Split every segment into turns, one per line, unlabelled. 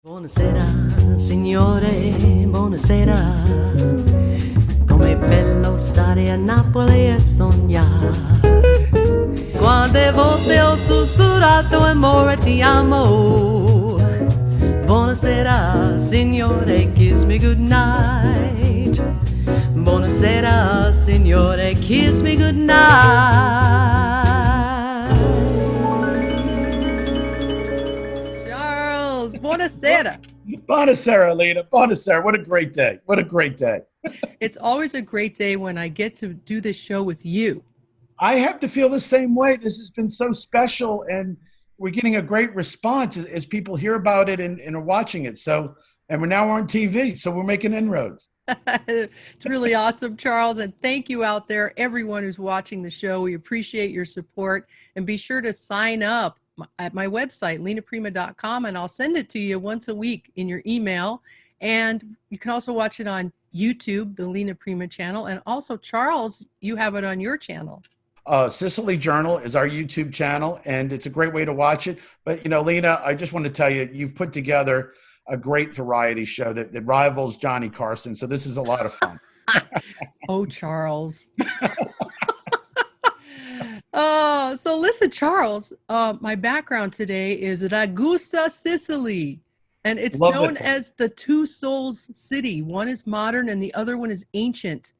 Buonasera, signore, buonasera. Com'è bello stare a Napoli e sognare. Quante volte ho sussurrato amore ti amo. Buonasera, signore, kiss me goodnight. Buonasera, signore, kiss me goodnight. Charles, buonasera.
Buonasera, Lena. Buonasera. What a great day. What a great day.
It's always a great day when I get to do this show with you.
I have to feel the same way. This has been so special, and we're getting a great response as people hear about it and are watching it. So, and we're now on TV, so we're making inroads.
It's really awesome, Charles, and thank you out there, everyone who's watching the show. We appreciate your support, and be sure to sign up at my website, lenaprima.com, and I'll send it to you once a week in your email. And you can also watch it on YouTube, the Lena Prima channel, and also, Charles, you have it on your channel.
Sicily Journal is our YouTube channel, and it's a great way to watch it. But, you know, Lena, I just want to tell you, you've put together a great variety show that rivals Johnny Carson. So this is a lot of fun.
Oh, Charles. So listen, Charles, my background today is Ragusa Sicily, and it's known as the Two Souls City. One is modern and the other one is ancient.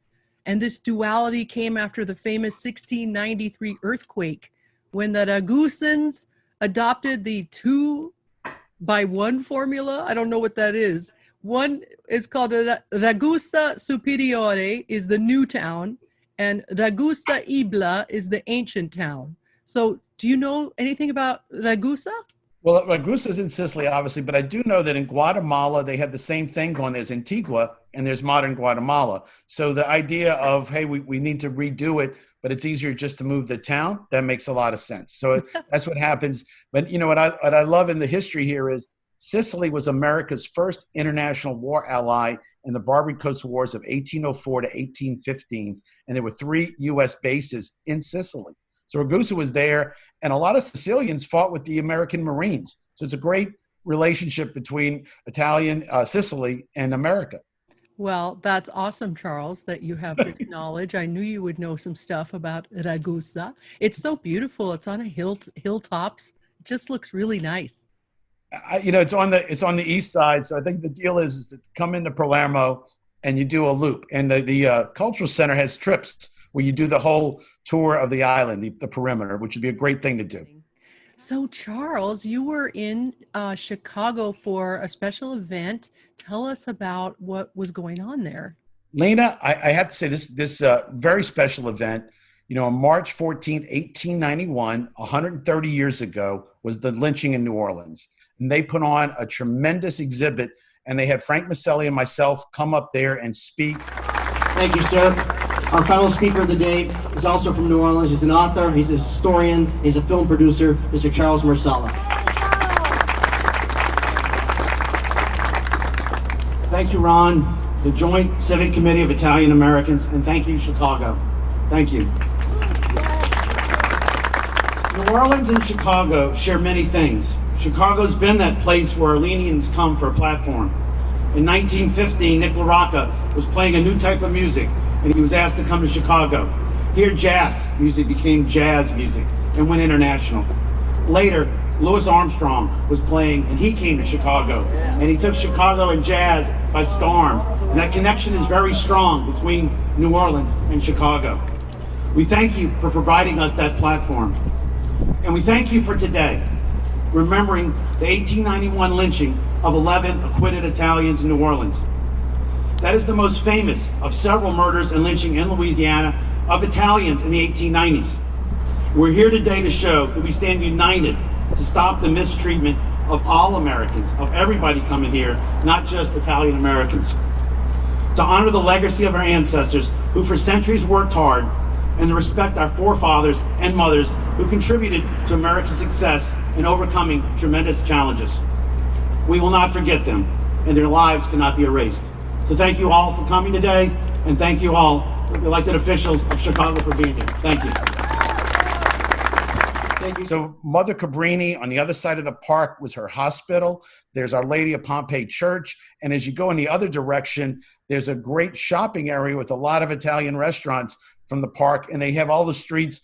And this duality came after the famous 1693 earthquake, when the Ragusans adopted the 2-by-1 formula. I don't know what that is. One is called Ragusa Superiore, is the new town, and Ragusa Ibla is the ancient town. So do you know anything about Ragusa?
Well, Ragusa is in Sicily, obviously, but I do know that in Guatemala, they have the same thing going. There's Antigua and there's modern Guatemala. So the idea of, hey, we need to redo it, but it's easier just to move the town, that makes a lot of sense. So that's what happens. But you know what I love in the history here is Sicily was America's first international war ally in the Barbary Coast Wars of 1804 to 1815. And there were 3 U.S. bases in Sicily. So Ragusa was there, and a lot of Sicilians fought with the American Marines. So it's a great relationship between Sicily and America.
Well, that's awesome, Charles, that you have this knowledge. I knew you would know some stuff about Ragusa. It's so beautiful. It's on a hilltops. It just looks really nice.
You know, it's on the east side. So I think the deal is to come into Palermo and you do a loop. And the cultural center has trips where you do the whole tour of the island, the perimeter, which would be a great thing to do.
So, Charles, you were in Chicago for a special event. Tell us about what was going on there.
Lena, I have to say this very special event, you know, on March 14th, 1891, 130 years ago, was the lynching in New Orleans. And they put on a tremendous exhibit, and they had Frank Maselli and myself come up there and speak.
Thank you, sir. Our final speaker of the day is also from New Orleans. He's an author, he's a historian, he's a film producer, Mr. Charles Marsala. Thank you, Ron, the Joint Civic Committee of Italian Americans, and thank you, Chicago. Thank you. New Orleans and Chicago share many things. Chicago's been that place where Armenians come for a platform. In 1915, Nick LaRocca was playing a new type of music, and he was asked to come to Chicago. Here, jazz music became jazz music and went international. Later, Louis Armstrong was playing, and he came to Chicago, and he took Chicago and jazz by storm. And that connection is very strong between New Orleans and Chicago. We thank you for providing us that platform. And we thank you for today, remembering the 1891 lynching of 11 acquitted Italians in New Orleans. That is the most famous of several murders and lynching in Louisiana of Italians in the 1890s. We're here today to show that we stand united to stop the mistreatment of all Americans, of everybody coming here, not just Italian Americans. To honor the legacy of our ancestors who for centuries worked hard, and to respect our forefathers and mothers who contributed to America's success in overcoming tremendous challenges. We will not forget them, and their lives cannot be erased. So thank you all for coming today, and thank you all, elected officials of Chicago, for being here. Thank you.
So Mother Cabrini on the other side of the park was her hospital. There's Our Lady of Pompeii Church. And as you go in the other direction, there's a great shopping area with a lot of Italian restaurants from the park. And they have all the streets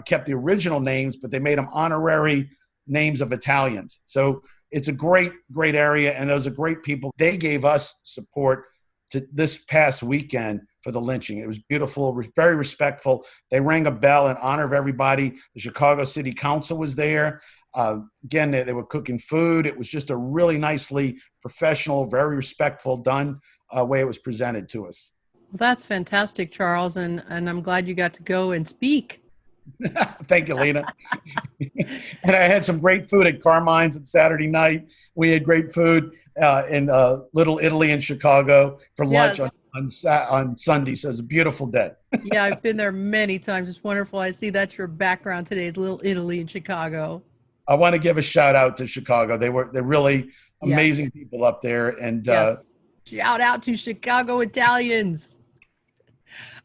kept the original names, but they made them honorary names of Italians. So it's a great, great area. And those are great people. They gave us support to this past weekend for the lynching. It was beautiful, very respectful. They rang a bell in honor of everybody. The Chicago City Council was there. Again, they were cooking food. It was just a really nicely professional, very respectful done way it was presented to us.
Well, that's fantastic, Charles. And I'm glad you got to go and speak.
Thank you, Lena. And I had some great food at Carmine's on Saturday night. We had great food in Little Italy in Chicago for lunch on Sunday. So it's a beautiful day.
Yeah, I've been there many times. It's wonderful. I see that's your background today is Little Italy in Chicago.
I want to give a shout out to Chicago. They're really amazing people up there. And
shout out to Chicago Italians.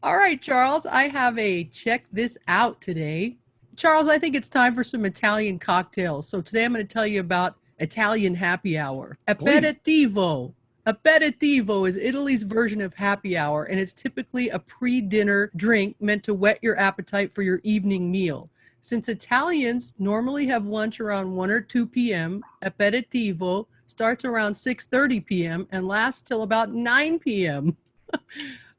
All right, Charles, I have a check this out today. Charles, I think it's time for some Italian cocktails. So today I'm going to tell you about Italian happy hour. Aperitivo. Aperitivo is Italy's version of happy hour, and it's typically a pre-dinner drink meant to whet your appetite for your evening meal. Since Italians normally have lunch around 1 or 2 p.m., aperitivo starts around 6:30 p.m. and lasts till about 9 p.m.,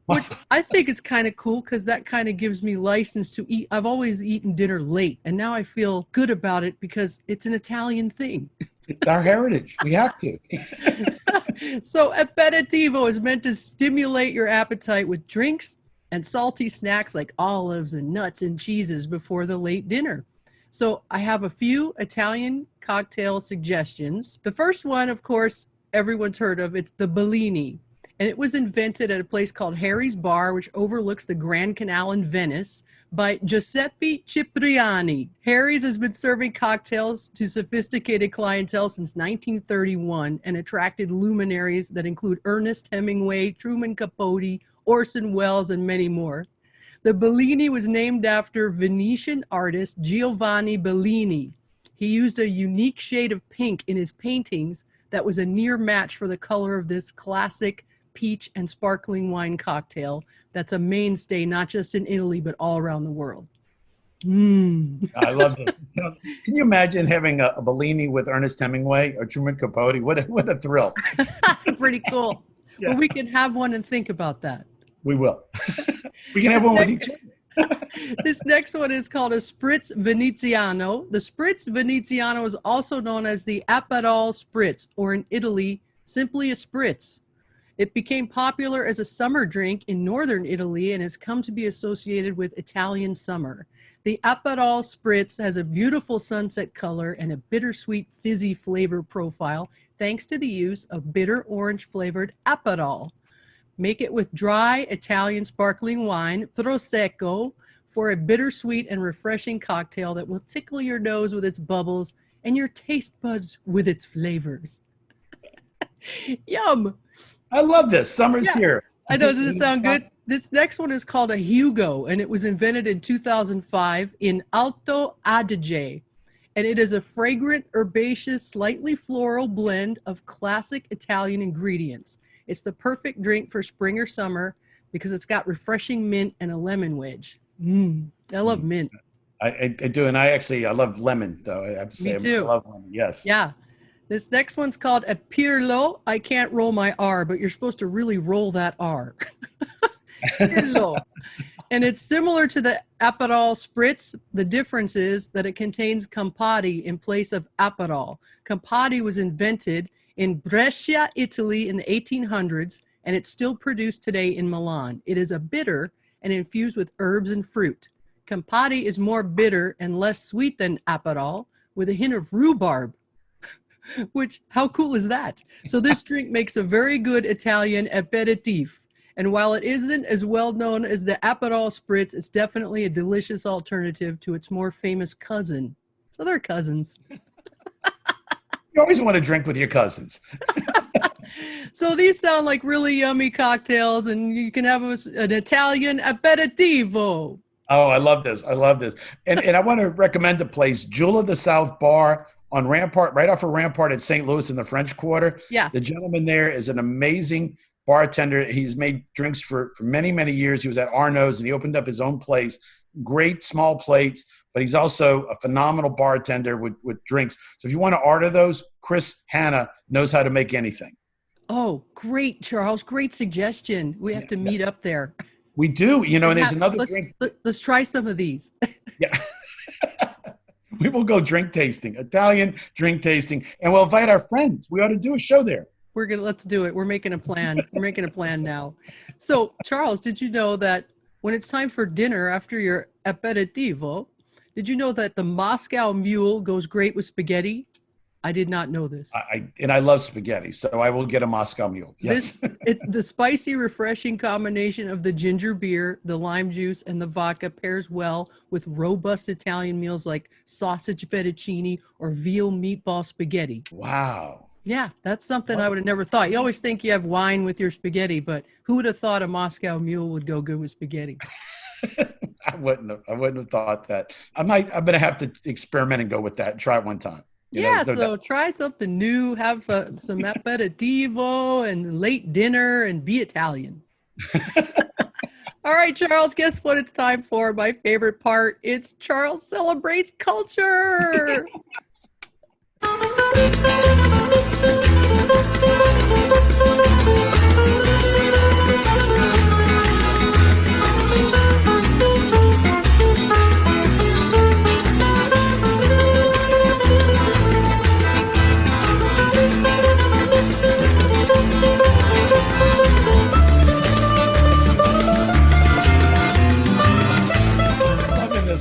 which I think is kind of cool because that kind of gives me license to eat. I've always eaten dinner late, and now I feel good about it because it's an Italian thing.
It's our heritage. We have to.
So aperitivo is meant to stimulate your appetite with drinks and salty snacks like olives and nuts and cheeses before the late dinner. So I have a few Italian cocktail suggestions. The first one, of course, everyone's heard of. It's the Bellini. And it was invented at a place called Harry's Bar, which overlooks the Grand Canal in Venice, by Giuseppe Cipriani. Harry's has been serving cocktails to sophisticated clientele since 1931 and attracted luminaries that include Ernest Hemingway, Truman Capote, Orson Welles, and many more. The Bellini was named after Venetian artist Giovanni Bellini. He used a unique shade of pink in his paintings that was a near match for the color of this classic peach and sparkling wine cocktail that's a mainstay not just in Italy but all around the world.
I love this. Can you imagine having a Bellini with Ernest Hemingway or Truman Capote? What a thrill.
Pretty cool.
Yeah.
Well, we can have one and think about that.
We will. We can have one with each other.
This next one is called a Spritz Veneziano. The Spritz Veneziano is also known as the Aperol Spritz, or in Italy, simply a Spritz. It became popular as a summer drink in northern Italy and has come to be associated with Italian summer. The Aperol Spritz has a beautiful sunset color and a bittersweet fizzy flavor profile thanks to the use of bitter orange flavored Aperol. Make it with dry Italian sparkling wine, Prosecco, for a bittersweet and refreshing cocktail that will tickle your nose with its bubbles and your taste buds with its flavors. Yum!
I love this. Summer's here.
I know. Does it sound good? This next one is called a Hugo, and it was invented in 2005 in Alto Adige. And it is a fragrant, herbaceous, slightly floral blend of classic Italian ingredients. It's the perfect drink for spring or summer because it's got refreshing mint and a lemon wedge. I love mint.
I do, and I love lemon, though. I have to say,
Me too.
I love lemon. Yes.
Yeah. This next one's called a Pirlo. I can't roll my R, but you're supposed to really roll that R. Pirlo. And it's similar to the Aperol Spritz. The difference is that it contains Campari in place of Aperol. Campari was invented in Brescia, Italy in the 1800s, and it's still produced today in Milan. It is a bitter and infused with herbs and fruit. Campari is more bitter and less sweet than Aperol, with a hint of rhubarb. Which, how cool is that? So this drink makes a very good Italian aperitif. And while it isn't as well known as the Aperol Spritz, it's definitely a delicious alternative to its more famous cousin. So they're cousins.
You always want to drink with your cousins.
So these sound like really yummy cocktails, and you can have an Italian aperitivo.
Oh, I love this. I love this. And I want to recommend a place, Jewel of the South Bar on Rampart, right off of Rampart at St. Louis in the French Quarter.
Yeah.
The gentleman there is an amazing bartender. He's made drinks for many, many years. He was at Arno's and he opened up his own place. Great small plates, but he's also a phenomenal bartender with drinks. So if you want to order those, Chris Hanna knows how to make anything.
Oh, great, Charles. Great suggestion. We have to meet up there.
We do, and there's another drink.
Let's try some of these.
Yeah. We will go drink tasting, Italian drink tasting, and we'll invite our friends. We ought to do a show there.
Let's do it. We're making a plan. We're making a plan now. So, Charles, did you know that when it's time for dinner after your aperitivo, did you know that the Moscow Mule goes great with spaghetti? I did not know this.
I love spaghetti, so I will get a Moscow Mule. Yes.
The spicy, refreshing combination of the ginger beer, the lime juice, and the vodka pairs well with robust Italian meals like sausage fettuccine or veal meatball spaghetti.
Wow.
Yeah, that's something I would have never thought. You always think you have wine with your spaghetti, but who would have thought a Moscow Mule would go good with spaghetti?
I wouldn't have thought that. I'm going to have to experiment and go with that and try it one time.
So try something new, have some aperitivo and late dinner and be Italian. All right, Charles, guess what it's time for? My favorite part. It's Charles Celebrates Culture.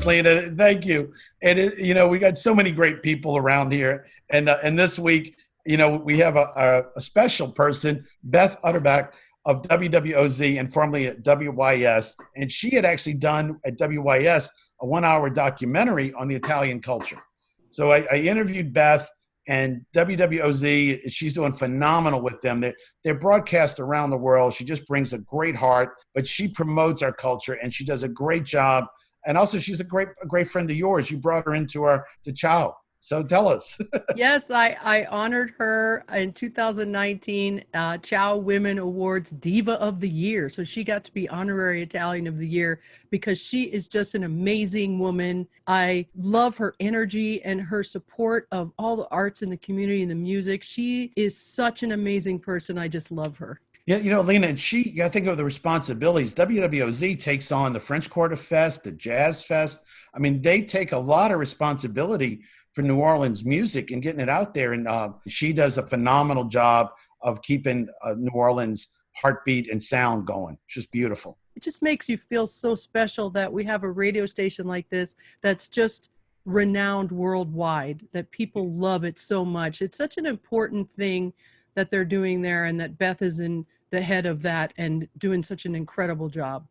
Lena, thank you. And we got so many great people around here, and this week, we have a special person, Beth Utterback of WWOZ and formerly at WYS, and she had actually done at WYS a 1-hour documentary on the Italian culture. So I interviewed Beth, and WWOZ, she's doing phenomenal with them. They're broadcast around the world. She just brings a great heart, but she promotes our culture, and she does a great job. And also, she's a great friend of yours. You brought her to Chow. So tell us.
Yes, I honored her in 2019 Chow Women Awards Diva of the Year. So she got to be honorary Italian of the Year because she is just an amazing woman. I love her energy and her support of all the arts in the community and the music. She is such an amazing person. I just love her.
Yeah, Lena, and I think of the responsibilities. WWOZ takes on the French Quarter Fest, the Jazz Fest. I mean, they take a lot of responsibility for New Orleans music and getting it out there. And she does a phenomenal job of keeping New Orleans heartbeat and sound going. It's just beautiful.
It just makes you feel so special that we have a radio station like this that's just renowned worldwide, that people love it so much. It's such an important thing that they're doing there, and that Beth is in the head of that and doing such an incredible job.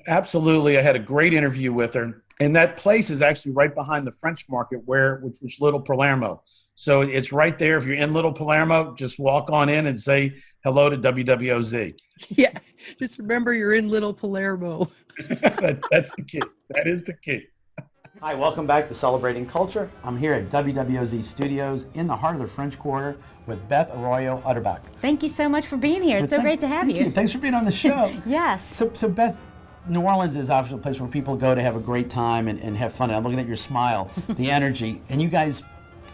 Absolutely. I had a great interview with her, and that place is actually right behind the French Market which was Little Palermo. So it's right there. If you're in Little Palermo, just walk on in and say hello to WWOZ.
Yeah. Just remember you're in Little Palermo.
That's the key. That is the key.
Hi, welcome back to Celebrating Culture. I'm here at WWOZ Studios in the heart of the French Quarter with Beth Arroyo Utterback.
Thank you so much for being here. It's so great to have you.
Thanks for being on the show.
Yes.
So Beth, New Orleans is obviously a place where people go to have a great time and have fun. I'm looking at your smile, the energy, and you guys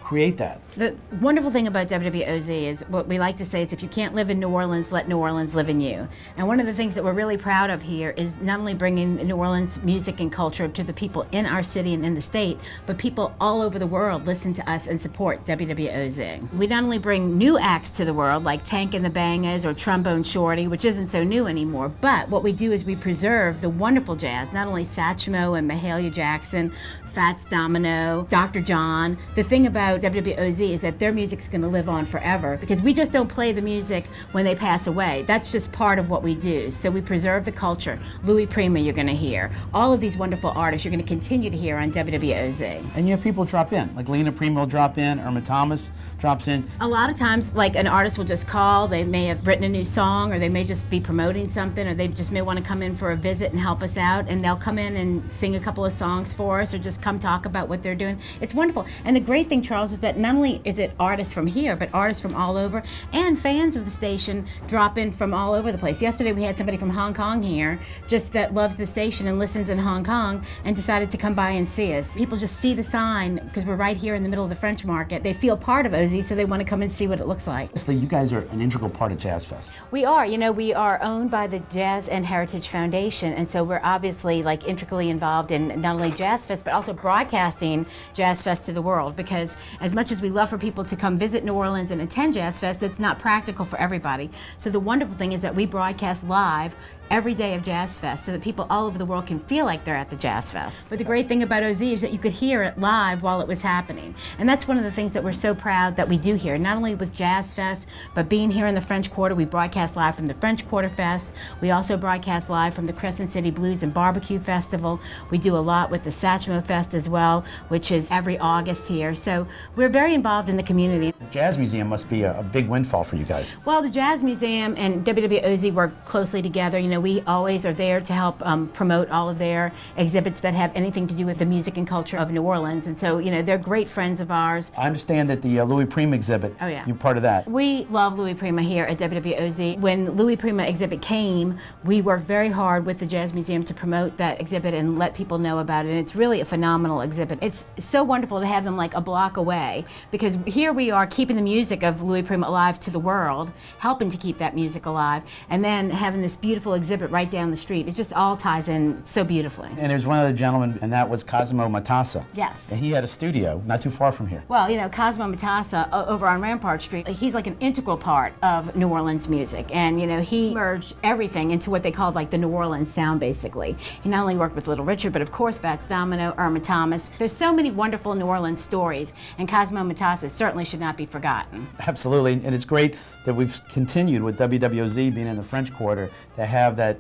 create that.
The wonderful thing about WWOZ is what we like to say is if you can't live in New Orleans, let New Orleans live in you. And one of the things that we're really proud of here is not only bringing New Orleans music and culture to the people in our city and in the state, but people all over the world listen to us and support WWOZ. We not only bring new acts to the world like Tank and the Bangers or Trombone Shorty, which isn't so new anymore, but what we do is we preserve the wonderful jazz, not only Satchmo and Mahalia Jackson, Fats Domino, Dr. John. The thing about WWOZ is that their music's going to live on forever because we just don't play the music when they pass away. That's just part of what we do. So we preserve the culture. Louis Prima you're going to hear. All of these wonderful artists you're going to continue to hear on WWOZ.
And you have people drop in, like Lena Prima will drop in, Irma Thomas drops in.
A lot of times, like an artist will just call, they may have written a new song, or they may just be promoting something, or they just may want to come in for a visit and help us out, and they'll come in and sing a couple of songs for us, or just come talk about what they're doing. It's wonderful. And the great thing, Charles, is that not only is it artists from here, but artists from all over, and fans of the station drop in from all over the place. Yesterday we had somebody from Hong Kong here, just that loves the station and listens in Hong Kong, and decided to come by and see us. People just see the sign, because we're right here in the middle of the French Market. They feel part of OZ, so they want to come and see what it looks like.
So you guys are an integral part of Jazz Fest.
We are. You know, we are owned by the Jazz and Heritage Foundation, and so we're obviously like intricately involved in not only Jazz Fest, but also broadcasting Jazz Fest to the world, because as much as we love for people to come visit New Orleans and attend Jazz Fest, it's not practical for everybody. So the wonderful thing is that we broadcast live every day of Jazz Fest so that people all over the world can feel like they're at the Jazz Fest. But the great thing about OZ is that you could hear it live while it was happening. And that's one of the things that we're so proud that we do here, not only with Jazz Fest, but being here in the French Quarter. We broadcast live from the French Quarter Fest. We also broadcast live from the Crescent City Blues and Barbecue Festival. We do a lot with the Satchmo Fest as well, which is every August here. So we're very involved in the community.
The Jazz Museum must be a big windfall for you guys.
Well, the Jazz Museum and WWOZ work closely together. You know, we always are there to help promote all of their exhibits that have anything to do with the music and culture of New Orleans. And so, you know, they're great friends of ours.
I understand that the Louis Prima exhibit,
oh, yeah,
you're part of that.
We love Louis Prima here at WWOZ. When Louis Prima exhibit came, we worked very hard with the Jazz Museum to promote that exhibit and let people know about it. And it's really a phenomenal exhibit. It's so wonderful to have them like a block away, because here we are keeping the music of Louis Prima alive to the world, helping to keep that music alive, and then having this beautiful exhibit right down the street. It just all ties in so beautifully.
And there's one other gentleman, and that was Cosimo Matassa.
Yes.
And he had a studio not too far from here.
Well, you know, Cosimo Matassa over on Rampart Street, he's like an integral part of New Orleans music. And, you know, he merged everything into what they called like the New Orleans sound, basically. He not only worked with Little Richard, but of course Fats Domino, Irma Thomas. There's so many wonderful New Orleans stories, and Cosimo Matassa certainly should not be forgotten.
Absolutely, and it's great that we've continued with WWOZ being in the French Quarter to have that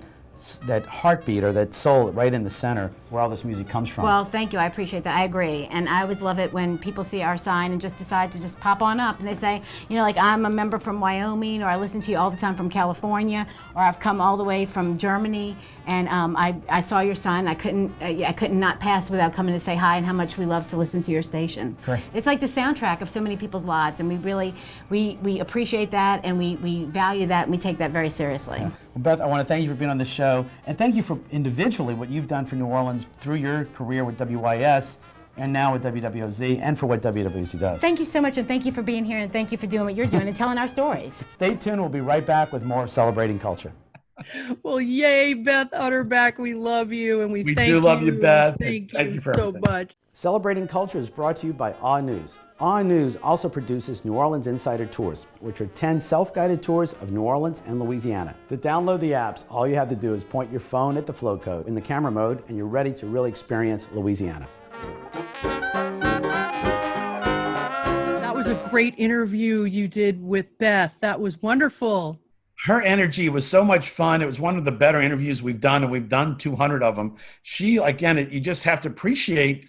heartbeat or that soul right in the center where all this music comes from.
Well, thank you. I appreciate that. I agree. And I always love it when people see our sign and just decide to just pop on up and they say, you know, like, I'm a member from Wyoming, or I listen to you all the time from California, or I've come all the way from Germany, and I saw your sign. I couldn't not pass without coming to say hi and how much we love to listen to your station.
Great.
It's like the soundtrack of so many people's lives, and we really we appreciate that, and we value that, and we take that very seriously.
Yeah. Well, Beth, I want to thank you for being on the show, and thank you for individually what you've done for New Orleans through your career with WYS and now with WWOZ, and for what WWOZ does.
Thank you so much, and thank you for being here, and thank you for doing what you're doing and telling our stories.
Stay tuned. We'll be right back with more Celebrating Culture.
Well, yay, Beth Utterback. We love you, and we thank you.
We do love you, Beth.
Thank
you
you
for
so
everything.
much.
Celebrating Culture is brought to you by Awe News. Awe News also produces New Orleans Insider Tours, which are 10 self-guided tours of New Orleans and Louisiana. To download the apps, all you have to do is point your phone at the flow code in the camera mode, and you're ready to really experience Louisiana.
That was a great interview you did with Beth. That was wonderful.
Her energy was so much fun. It was one of the better interviews we've done, and we've done 200 of them. She, again, you just have to appreciate,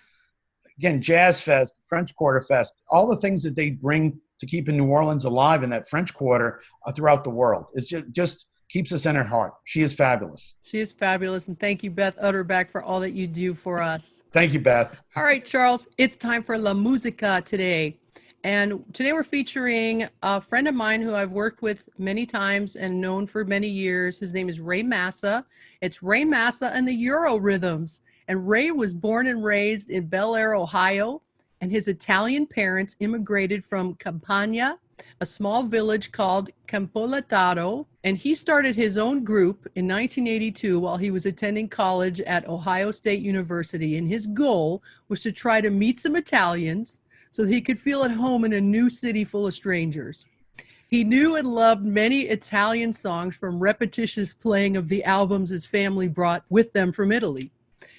again, Jazz Fest, French Quarter Fest, all the things that they bring to keeping New Orleans alive in that French Quarter throughout the world. It just keeps us in her heart. She is fabulous.
She is fabulous, and thank you, Beth Utterback, for all that you do for us.
Thank you, Beth.
All right, Charles, it's time for La Musica today. And today we're featuring a friend of mine who I've worked with many times and known for many years. His name is Ray Massa. It's Ray Massa and the Eurorhythms. And Ray was born and raised in Bel Air, Ohio, and his Italian parents immigrated from Campania, a small village called Campolataro, and he started his own group in 1982 while he was attending college at Ohio State University, and his goal was to try to meet some Italians so that he could feel at home in a new city full of strangers. He knew and loved many Italian songs from repetitious playing of the albums his family brought with them from Italy.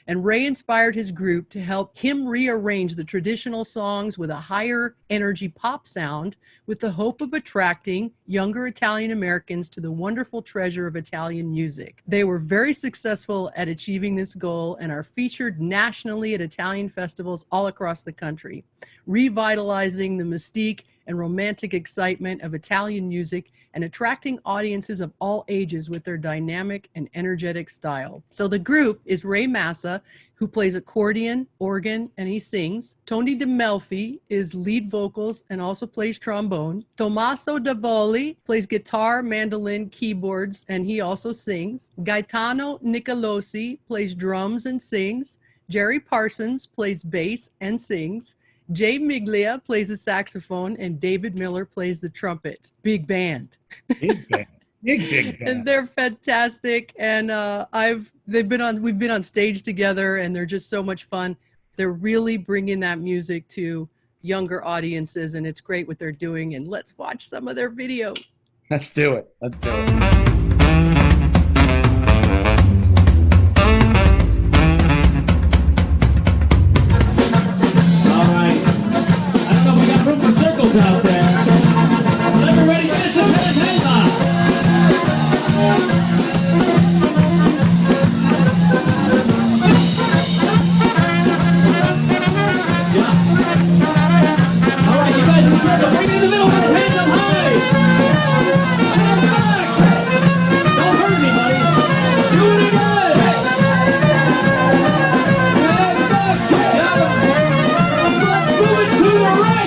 And Ray inspired his group to help him rearrange the traditional songs with a higher energy pop sound with the hope of attracting younger Italian Americans to the wonderful treasure of Italian music. They were very successful at achieving this goal and are featured nationally at Italian festivals all across the country, revitalizing the mystique and romantic excitement of Italian music and attracting audiences of all ages with their dynamic and energetic style. So the group is Ray Massa, who plays accordion, organ, and he sings. Tony DeMelfi is lead vocals and also plays trombone. Tommaso Davoli plays guitar, mandolin, keyboards, and he also sings. Gaetano Nicolosi plays drums and sings. Jerry Parsons plays bass and sings. Jay Miglia plays the saxophone, and David Miller plays the trumpet. Big band.
Big band. Big band.
And they're fantastic. And we've been on stage together, and they're just so much fun. They're really bringing that music to younger audiences, and it's great what they're doing. And let's watch some of their video.
Let's do it. Let's do it.
Out there. Everybody get some hands up. Yeah. All right, you guys in the circle, bring it in the middle, put your hands up high. Hands back. Don't hurt anybody. Do it again. Hands back. Yeah. Let's move it to the right.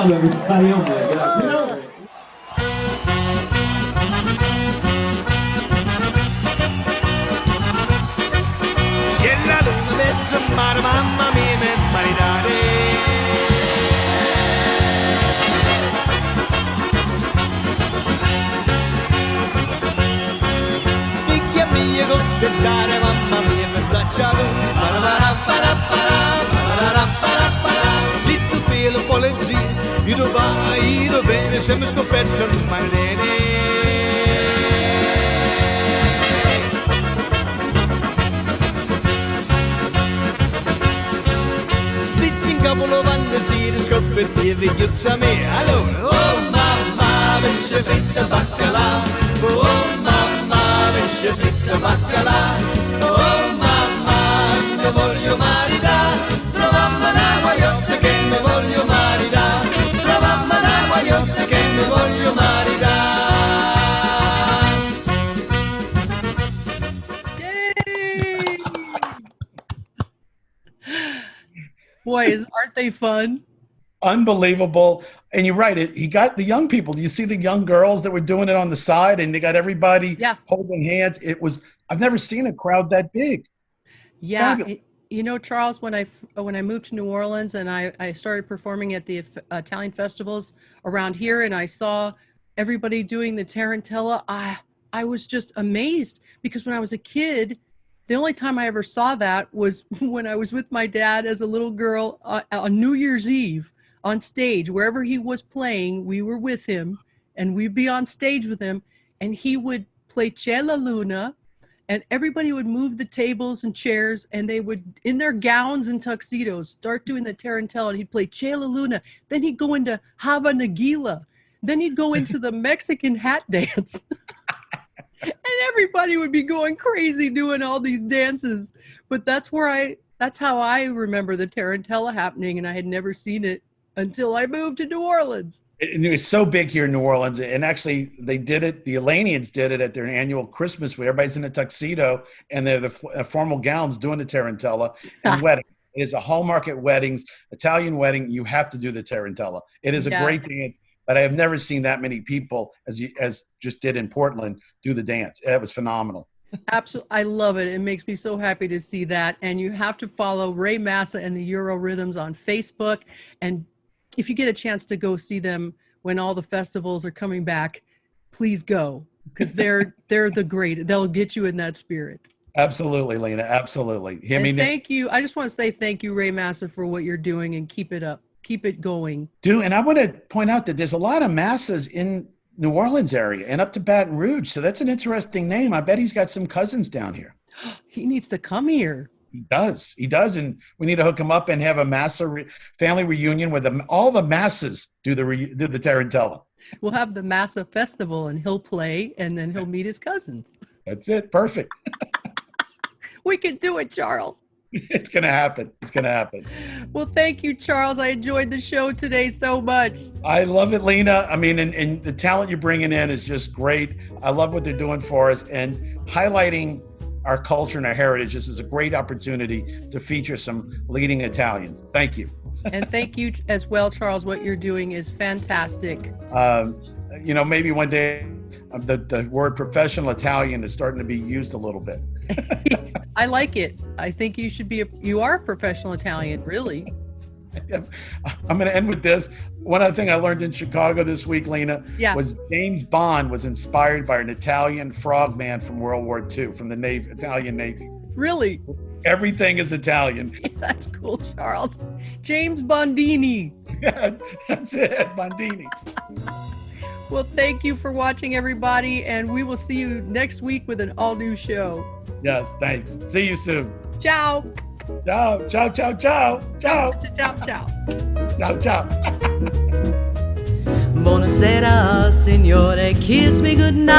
Everybody over there. Get up there.
E la luna mezzo mare, mamma mia, me maritare. Picchia mia con cantare, mamma mia, mezzaccia con si tu pelo polenzia, io vai, io bene, se mi scoperto non mai bene. Si cincavolo quando si riscoperti e vigliuzza me, allora, oh mamma, pesce fritto baccalà, oh mamma, pesce fritto baccalà, oh mamma, ne voglio maritare. Trovamma una guagliotta che mi voglio maritare. Trovamma una guagliotta che mi voglio maritare.
Yay! Boy, aren't they fun?
Unbelievable. And you're right. He got the young people. Do you see the young girls that were doing it on the side, and they got everybody holding hands? I've never seen a crowd that big.
Yeah. You know, Charles, when I moved to New Orleans and I started performing at the Italian festivals around here, and I saw everybody doing the tarantella, I was just amazed, because when I was a kid, the only time I ever saw that was when I was with my dad as a little girl on New Year's Eve on stage. Wherever he was playing, we were with him, and we'd be on stage with him, and he would play C'è la Luna, and everybody would move the tables and chairs, and they would, in their gowns and tuxedos, start doing the tarantella, and he'd play C'è la Luna. Then he'd go into Hava Nagila. Then he'd go into the Mexican hat dance. And everybody would be going crazy doing all these dances. But that's how I remember the tarantella happening, and I had never seen it until I moved to New Orleans.
It was so big here in New Orleans, and actually they did it. The Elenians did it at their annual Christmas, where everybody's in a tuxedo and they're the formal gowns doing the tarantella and wedding. It is a hallmark at weddings, Italian wedding. You have to do the tarantella. It is a great dance, but I have never seen that many people as just did in Portland do the dance. It was phenomenal.
Absolutely. I love it. It makes me so happy to see that. And you have to follow Ray Massa and the Eurorhythms on Facebook. And if you get a chance to go see them when all the festivals are coming back, please go, because they're the great. They'll get you in that spirit.
Absolutely, Lena. Absolutely.
Thank you. I just want to say thank you, Ray Massa, for what you're doing, and keep it up. Keep it going.
And I want to point out that there's a lot of Massas in New Orleans area and up to Baton Rouge. So that's an interesting name. I bet he's got some cousins down here.
He needs to come here.
He does. And we need to hook him up and have a Massa family reunion where all the Massas do the tarantella.
We'll have the Massa festival, and he'll play, and then he'll meet his cousins.
That's it. Perfect.
We can do it, Charles.
It's going to happen. It's going to happen.
Well, thank you, Charles. I enjoyed the show today so much.
I love it, Lena. I mean, and the talent you're bringing in is just great. I love what they're doing for us, and highlighting our culture and our heritage. This is a great opportunity to feature some leading Italians. Thank you.
And thank you as well, Charles. What you're doing is fantastic.
Maybe one day the word professional Italian is starting to be used a little bit.
I like it. I think you are a professional Italian, really.
I'm going to end with this. One other thing I learned in Chicago this week, Lena, was James Bond was inspired by an Italian frogman from World War II, from the Italian Navy.
Really?
Everything is Italian.
That's cool, Charles. James Bondini.
That's it, Bondini.
Well, thank you for watching, everybody, and we will see you next week with an all-new show.
Yes, thanks. See you soon.
Ciao.
Ciao, ciao, ciao, ciao, ciao.
Ciao, ciao.
Ciao, ciao.
Buona sera, signore, kiss me goodnight.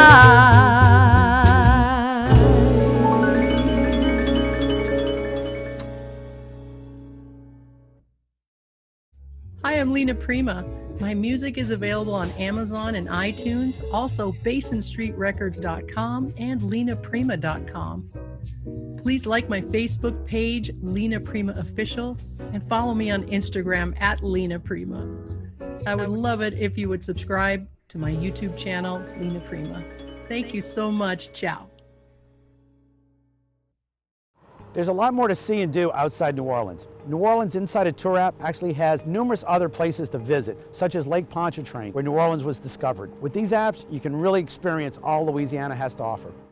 Hi, I'm Lena Prima. My music is available on Amazon and iTunes, also BasonStreetRecords.com and LenaPrima.com. Please like my Facebook page, Lena Prima Official, and follow me on Instagram at Lena Prima. I would love it if you would subscribe to my YouTube channel, Lena Prima. Thank you so much. Ciao.
There's a lot more to see and do outside New Orleans. New Orleans Insider Tour app actually has numerous other places to visit, such as Lake Pontchartrain, where New Orleans was discovered. With these apps, you can really experience all Louisiana has to offer.